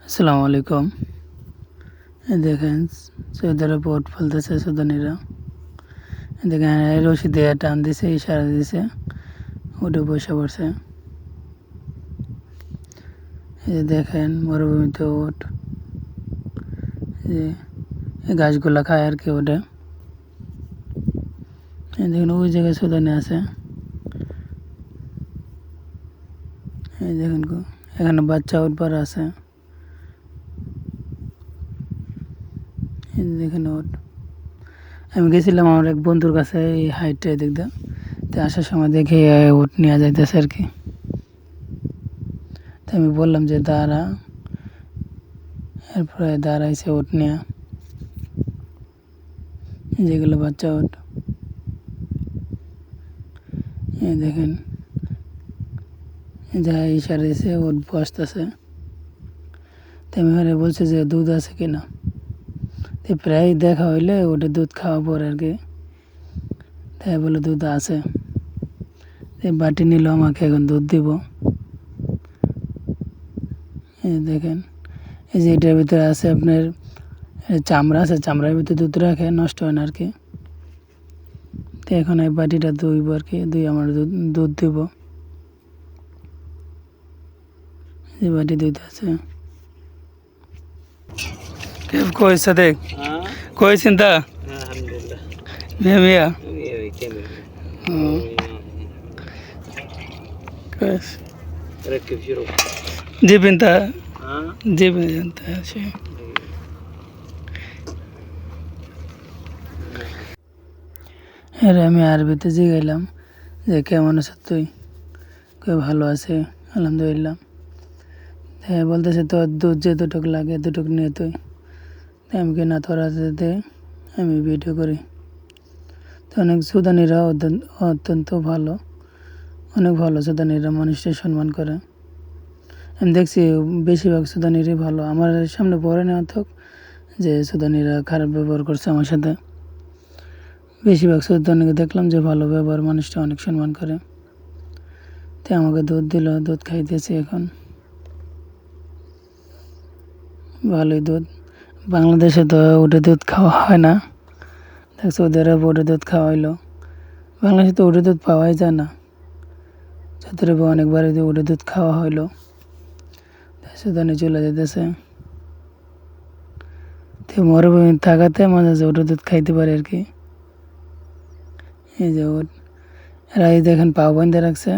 আসসালামু আলাইকুম। এই দেখেন সৌদি আরবে উট ফেলতেছে সুদানিরা। দেখেন রশি দিয়ে টান দিছে, ইশারা দিছে, উঠে বসে পড়ছে। এই যে দেখেন মরুভূমিতে উট, এই গাছগুলা খায় আর কি ওঠে। দেখেন ওই জায়গায় সুদানি আছে। এই দেখেন এখানে বাচ্চা উট পাড়া আছে। দেখেন উট, আমি গেছিলাম আমার এক বন্ধুর কাছে এই হাইটটা এদিক দিয়ে, তো আসার সময় দেখে উট নিয়ে যাইতেছে আর কি। তো আমি বললাম যে দাঁড়া, এরপরে দাঁড়াইছে উট নিয়ে, যেগুলো বাচ্চা উট। এই দেখেন যা ইশারা দিছে উট বসতেছে। তো আমি বলছে যে দুধ আছে কিনা, তো প্রায় দেখা হইলে ওটা দুধ খাওয়া পর আর কি। তাই বলে দুধ আছে, বাটি নিল আমাকে এখন দুধ দিব। এই দেখেন এই যে এটার ভিতরে আছে আপনার চামড়া আছে, চামড়ার ভিতরে দুধ রাখে, নষ্ট হয় না আর কি। তো এখন এই বাটিটা দুইব আর কি, আমার দুধ দিব। এই বাটি দুইতে আছে। কইছে দেখ কই চিন্তা মিয়া মিয়া জি পিন্তা জি পিন্তা আছে। আমি আরবিতে জিগাইলাম যে কেমন আছে তুই, কে ভালো আছে আলহামদুলিল্লাহ। হ্যাঁ বলতেছে তোর দুধ যেতটুক লাগে এতটুক নিয়ে তুই। আমি কি না তোর হাতে আমি ভিডিও করি। তো অনেক সুদানিরা অত্যন্ত ভালো, অনেক ভালো সুদানিরা মানুষকে সম্মান করে। আমি দেখছি বেশিরভাগ সুদানিরই ভালো। আমার সামনে পড়ে নেওয়া থাক যে সুদানিরা খারাপ ব্যবহার করছে আমার সাথে। বেশিরভাগ সুদানিকে দেখলাম যে ভালো ব্যবহার, মানুষটা অনেক সম্মান করে। তো আমাকে দুধ দিল, দুধ খাইতেছি এখন, ভালোই দুধ। বাংলাদেশে তো উঠে দুধ খাওয়া হয় না, দেখ সৌদি আরব উঠে দুধ খাওয়াইলো। বাংলাদেশে তো উঠে দুধ পাওয়াই যায় না, যতটুকু অনেকবার উঠে দুধ খাওয়া হইলো। সুদানি চলে যেতেছে, তো মরুভূমি থাকাতে মাঝে মাঝে উঠে দুধ খাইতে পারে আর কি। এই যে এরা এই দেখেন পাও বাঁধে রাখছে।